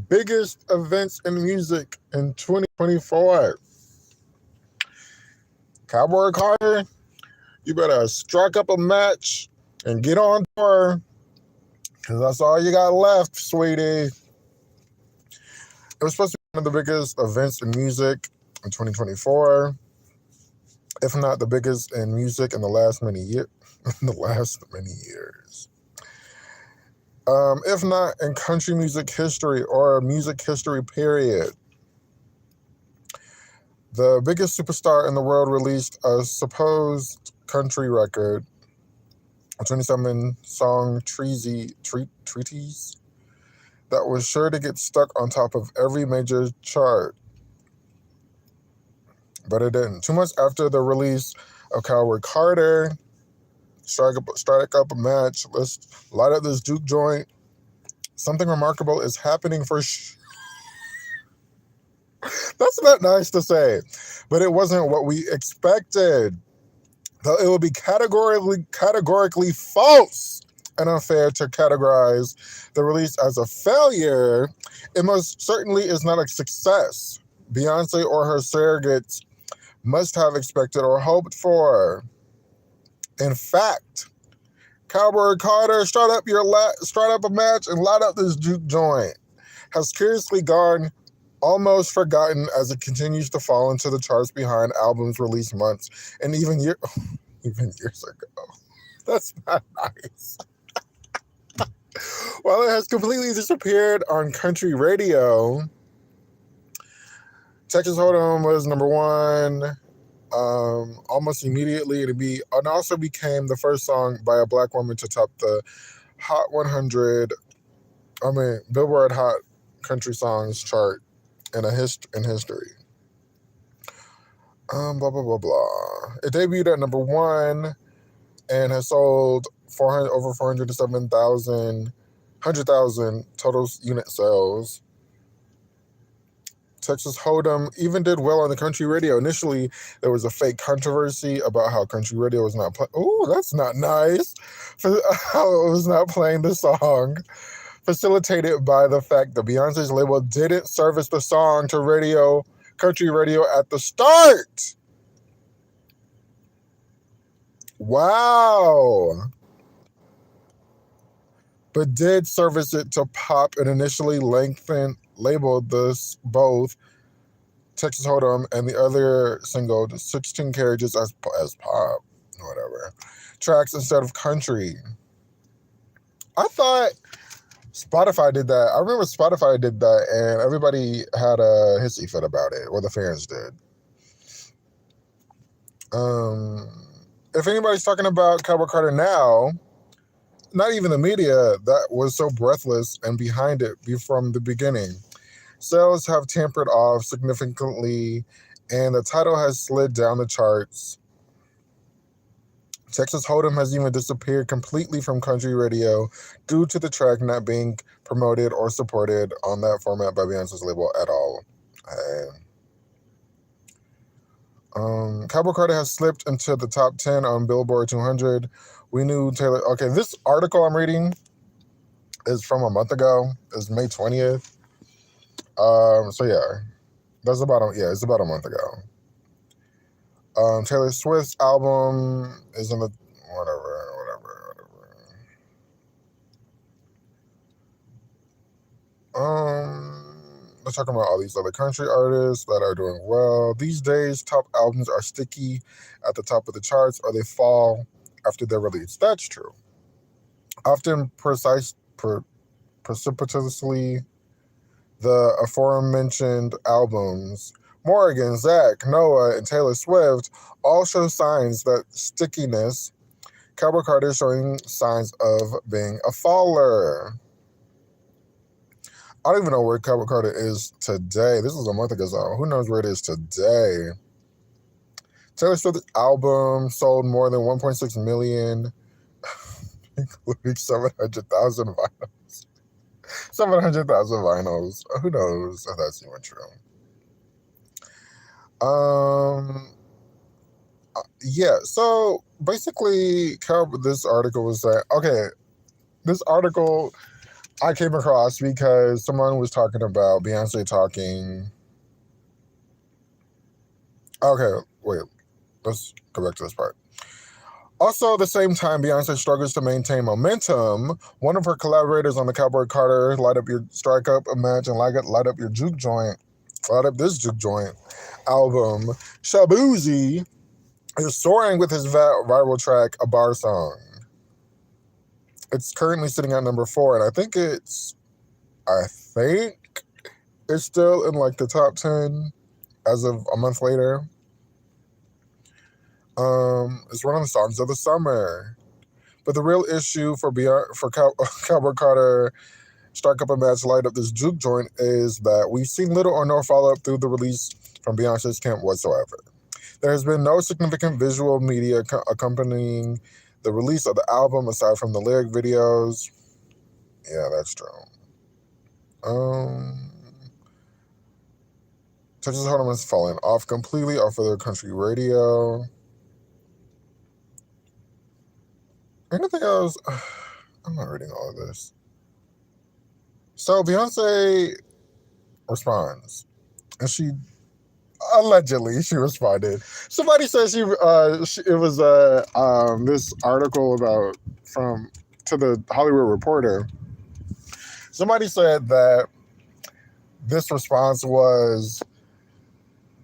biggest events in music in 2024. Cowboy Carter, you better strike up a match and get on tour, because that's all you got left, sweetie. It was supposed to be one of the biggest events in music in 2024, if not the biggest in music in the last many years. In the last many years. If not in country music history or music history, period. The biggest superstar in the world released a supposed country record, a 27-song treatise that was sure to get stuck on top of every major chart, but it didn't. 2 months after the release of Cowboy Carter, strike up a match, let's light up this juke joint. Something remarkable is happening for That's not nice to say, but it wasn't what we expected. Though it would be categorically false and unfair to categorize the release as a failure, it most certainly is not a success Beyonce or her surrogates must have expected or hoped for. In fact, Cowboy Carter, start up a match and light up this juke joint, has curiously gone almost forgotten as it continues to fall into the charts behind albums released months and even years ago. That's not nice. While it has completely disappeared on country radio, Texas Hold'em was number one almost immediately. It also became the first song by a black woman to top the Hot 100, Billboard Hot Country Songs chart in history. Blah, blah, blah, blah. It debuted at number one and has sold over 100,000 total unit sales. Texas Hold'em even did well on the country radio. Initially, there was a fake controversy about how country radio was not playing. Oh, that's not nice. How it was not playing the song. Facilitated by the fact that Beyonce's label didn't service the song to country radio at the start. Wow. But did service it to pop and initially labeled this both Texas Hold'em and the other single, 16 Carriages, as pop, whatever, tracks instead of country. I thought Spotify did that. I remember Spotify did that, and everybody had a hissy fit about it, or the fans did. If anybody's talking about Cowboy Carter now, not even the media that was so breathless and behind it from the beginning. Sales have tapered off significantly, and the title has slid down the charts. Texas Hold'em has even disappeared completely from country radio due to the track not being promoted or supported on that format by Beyonce's label at all. Cowboy Carter has slipped into the top 10 on Billboard 200. We knew Taylor. Okay, this article I'm reading is from a month ago. It's May 20th. So yeah, it's about a month ago. Taylor Swift's album is in the whatever. We're talking about all these other country artists that are doing well. These days, top albums are sticky at the top of the charts, or they fall after they're released. That's true. Often precipitously, the aforementioned albums, Morgan, Zach, Noah, and Taylor Swift, all show signs that stickiness. Cowboy Carter is showing signs of being a faller. I don't even know where Cowboy Carter is today. This was a month ago, so who knows where it is today. Taylor Swift's album sold more than 1.6 million, including 700,000 vinyls. 700,000 vinyls. Who knows if that's even true. Yeah, so basically, this article was saying, okay, this article I came across because someone was talking about Beyonce talking. Okay, wait, let's go back to this part. Also, at the same time, Beyonce struggles to maintain momentum. One of her collaborators on the Cowboy Carter Light Up Your Strike Up, Imagine Light Up Your Juke Joint, Light Up This Juke Joint album, Shabuzi, is soaring with his viral track, A Bar Song. It's currently sitting at number 4, and I think it's still in like the top 10 as of a month later. It's one of the songs of the summer. But the real issue for Cowboy Carter Strike Up a Match, Light Up This Juke Joint is that we've seen little or no follow-up through the release from Beyonce's camp whatsoever. There has been no significant visual media accompanying the release of the album aside from the lyric videos. Yeah, that's true. Texas Hold'em has fallen off completely off of their country radio. Anything else? I'm not reading all of this. So Beyonce responds, and she responded. Somebody said it was this article about from to the Hollywood Reporter. Somebody said that this response was.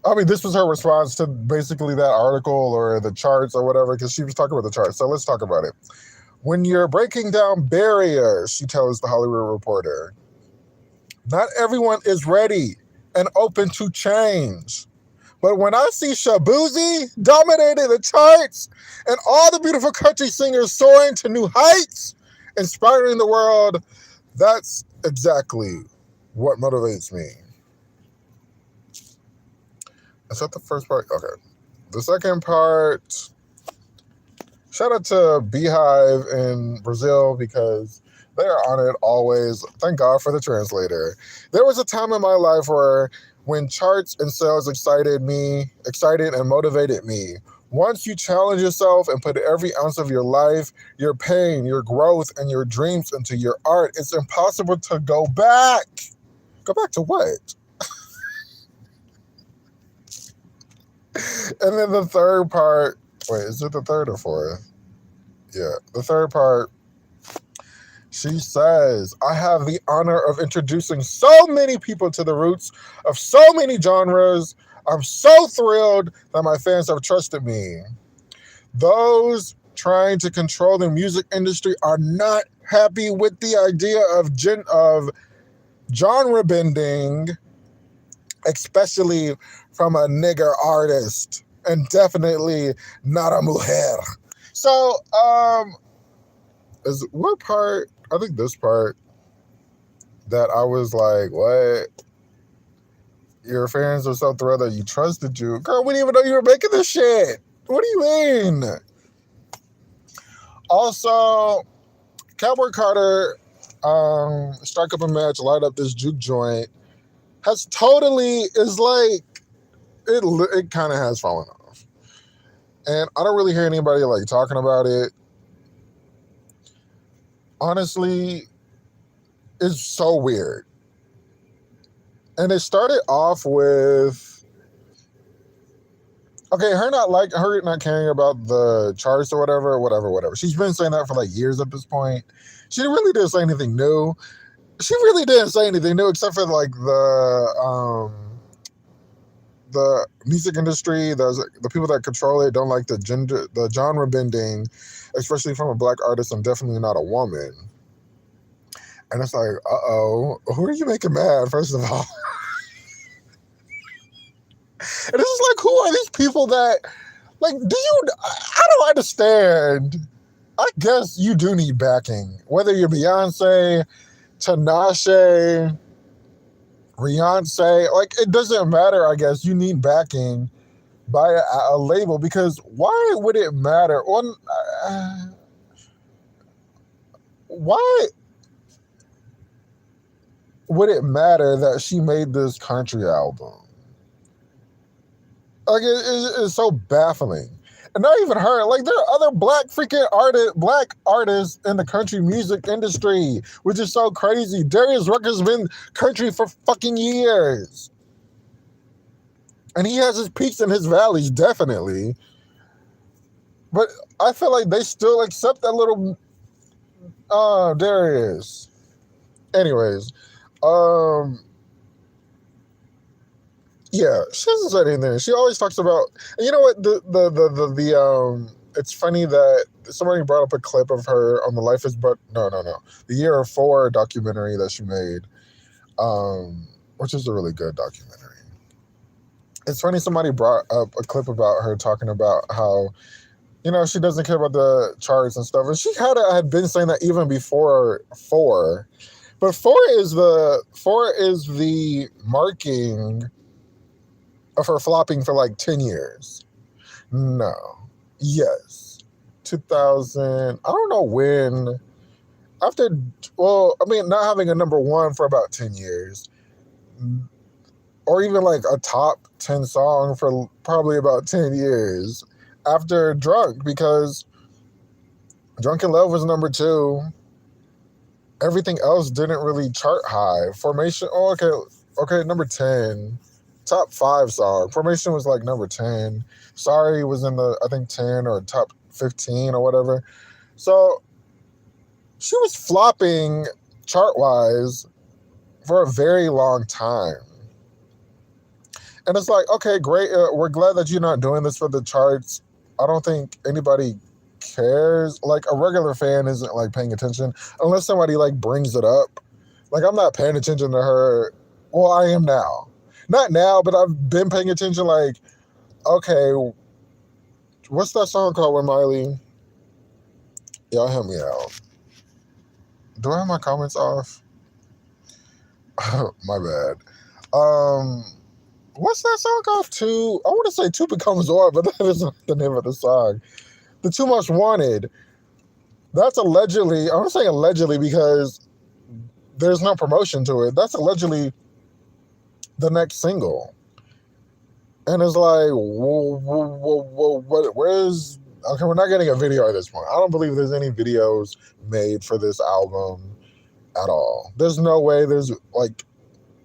I mean, this was her response to basically that article or the charts or whatever, because she was talking about the charts. So let's talk about it. When you're breaking down barriers, she tells the Hollywood Reporter, not everyone is ready and open to change. But when I see Shabuzi dominating the charts and all the beautiful country singers soaring to new heights, inspiring the world, that's exactly what motivates me. Is that the first part? Okay. The second part, shout out to Beehive in Brazil because they are on it always. Thank God for the translator. There was a time in my life where when charts and sales excited and motivated me. Once you challenge yourself and put every ounce of your life, your pain, your growth, and your dreams into your art, it's impossible to go back. Go back to what? And then the third part, wait, is it the third or fourth? Yeah, the third part, she says, I have the honor of introducing so many people to the roots of so many genres. I'm so thrilled that my fans have trusted me. Those trying to control the music industry are not happy with the idea of genre bending, especially from a nigger artist, and definitely not a mujer. So, is what part? I think this part that I was like, what? Your fans are so thrilled that you trusted you. Girl, we didn't even know you were making this shit. What do you mean? Also, Cowboy Carter, Strike Up a Match, Light Up This Juke Joint, is like, it kind of has fallen off. And I don't really hear anybody like talking about it. Honestly, it's so weird. And it started off with, okay, her not caring about the charts or whatever. She's been saying that for like years at this point. She really didn't say anything new. Except for like the music industry, the people that control it don't like the genre bending, especially from a black artist and definitely not a woman. And it's like, who are you making mad, first of all? And it's just like, who are these people that, like, I don't understand. I guess you do need backing. Whether you're Beyonce, Tinashe, Beyonce, like, it doesn't matter, I guess. You need backing by a label, because why would it matter? Why would it matter that she made this country album? Like, it's so baffling. not even her. Like there are other black artists in the country music industry, which is so crazy. Darius Rucker's been country for fucking years, and he has his peaks and his valleys, definitely. But I feel like they still accept that little Darius. Anyways, um, yeah, she doesn't say anything. She always talks about, and you know what? It's funny that somebody brought up a clip of her on the Life is But no, the Year of Four documentary that she made, which is a really good documentary. It's funny somebody brought up a clip about her talking about how, you know, she doesn't care about the charts and stuff, and she had been saying that even before Four, but Four is the marking of her flopping for like 10 years. No. Yes. 2000. I don't know when. After, well, I mean, not having a number one for about 10 years, or even like a top 10 song for probably about 10 years after Drunk, because Drunk in Love was number two. Everything else didn't really chart high. Formation, oh, okay, number 10. Top 5 song. Formation was like number 10. Sorry was in the, I think, 10 or top 15 or whatever. So she was flopping chart-wise for a very long time. And it's like, okay, great. We're glad that you're not doing this for the charts. I don't think anybody cares. Like, a regular fan isn't like paying attention unless somebody like brings it up. Like, I'm not paying attention to her. Well, I am now. Not now, but I've been paying attention. Like, okay, what's that song called with Miley? Y'all help me out. Do I have my comments off? My bad. What's that song called? I want to say Two Becomes One, but that is not the name of the song. The Too Much Wanted. That's allegedly, I'm saying allegedly because there's no promotion to it. That's allegedly the next single. And it's like, where's, okay, we're not getting a video at this point. I don't believe there's any videos made for this album at all. There's no way there's like,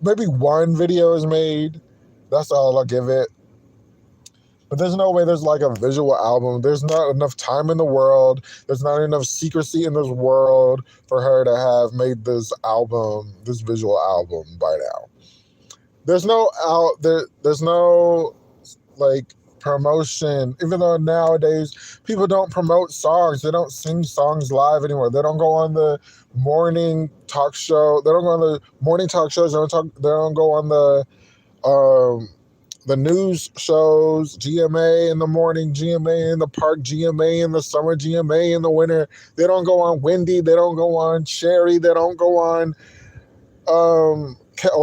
maybe one video is made. That's all I'll give it. But there's no way there's like a visual album. There's not enough time in the world. There's not enough secrecy in this world for her to have made this album, this visual album by now. There's no like promotion, even though nowadays people don't promote songs. They don't sing songs live anymore. They don't go on the morning talk show. They don't go on the morning talk shows. They don't go on the news shows, GMA in the morning, GMA in the park, GMA in the summer, GMA in the winter. They don't go on Wendy. They don't go on Cherry. They don't go on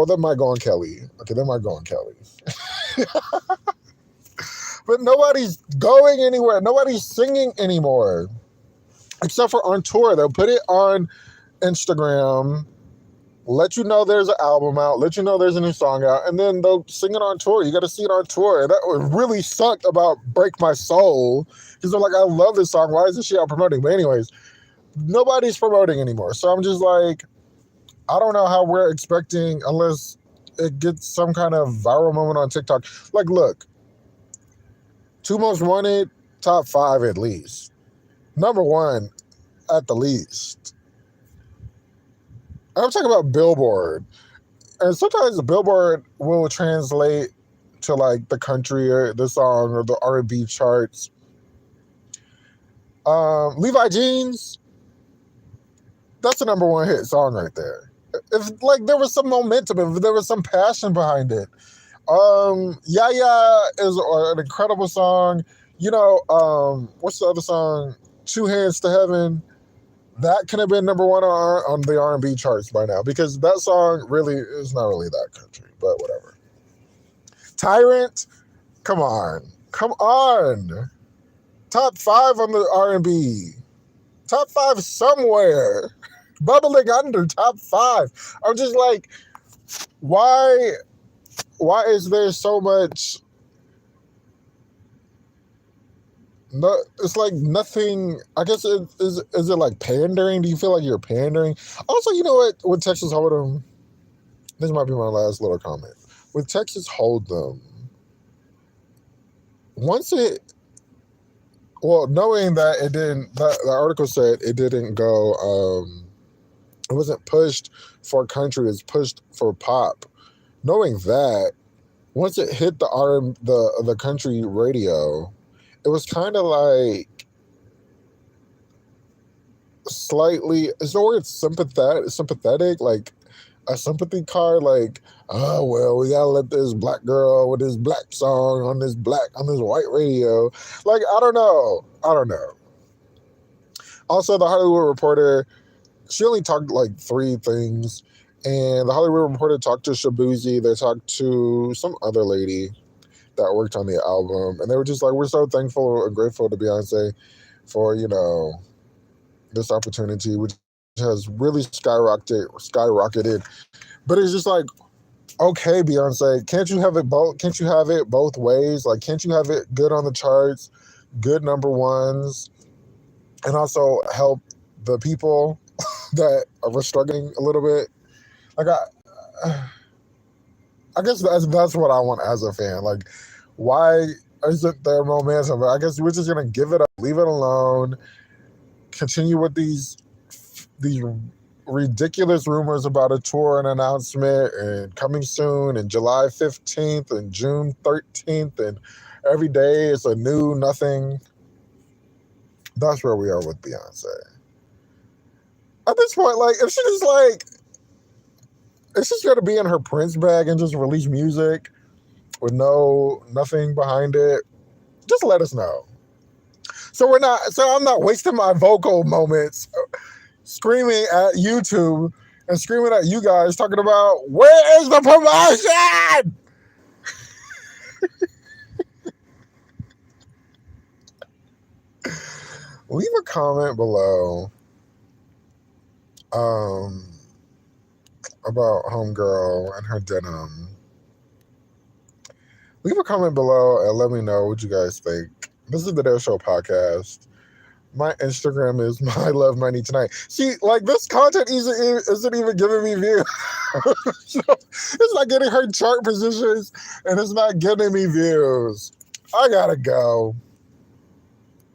they might go on Kelly. Okay, they might go on Kelly. But nobody's going anywhere. Nobody's singing anymore. Except for on tour. They'll put it on Instagram, let you know there's an album out, let you know there's a new song out, and then they'll sing it on tour. You got to see it on tour. That would really suck about Break My Soul, because they're like, I love this song. Why isn't she out promoting? But anyways, nobody's promoting anymore. So I'm just like, I don't know how we're expecting, unless it gets some kind of viral moment on TikTok. Like, look, Two Most Wanted, top 5 at least. Number 1 at the least. I'm talking about Billboard. And sometimes the Billboard will translate to like the country or the song or the R&B charts. Levi Jeans, that's the number 1 hit song right there. If like there was some momentum, if there was some passion behind it. Yaya is an incredible song. You know, what's the other song? Two Hands to Heaven. That could have been number 1 on the R&B charts by now, because that song really is not really that country, but whatever. Tyrant, come on. Top 5 on the R&B. Top 5 somewhere. Bubbling Under, top 5. I'm just like, why is there so much No, it's like nothing. I guess is it like pandering? Do you feel like you're pandering? Also, you know what? With Texas Hold'em, this might be my last little comment. With Texas Hold'em, once it, well, knowing that it didn't, that the article said it didn't go, it wasn't pushed for country, it's pushed for pop. Knowing that, once it hit the country radio, it was kind of like slightly, is the word sympathetic, like a sympathy card, like, oh well, we gotta let this black girl with this black song on this white radio. Like, I don't know. Also, the Hollywood Reporter, she only talked like three things, and the Hollywood Reporter talked to Shabuzi, they talked to some other lady that worked on the album, and they were just like, we're so thankful and grateful to Beyonce for, this opportunity, which has really skyrocketed. But it's just like, okay, Beyonce, can't you have it both? Can't you have it both ways? Like, can't you have it good on the charts, good number ones, and also help the people that are struggling a little bit? Like, I guess that's what I want as a fan. Like, why isn't there momentum? I guess we're just gonna give it up, leave it alone, continue with these ridiculous rumors about a tour and announcement and coming soon and July 15th and June 13th, and every day it's a new nothing. That's where we are with Beyonce. At this point, like, if she's gonna be in her Prince bag and just release music with nothing behind it, just let us know. So I'm not wasting my vocal moments screaming at YouTube and screaming at you guys talking about, where is the promotion? Leave a comment below um, about Homegirl and her denim. Leave a comment below and let me know what you guys think. This is the Dale Show podcast. My Instagram is my love money tonight. See, like, this content isn't even giving me views. So, it's not getting her chart positions, and it's not getting me views. I gotta go.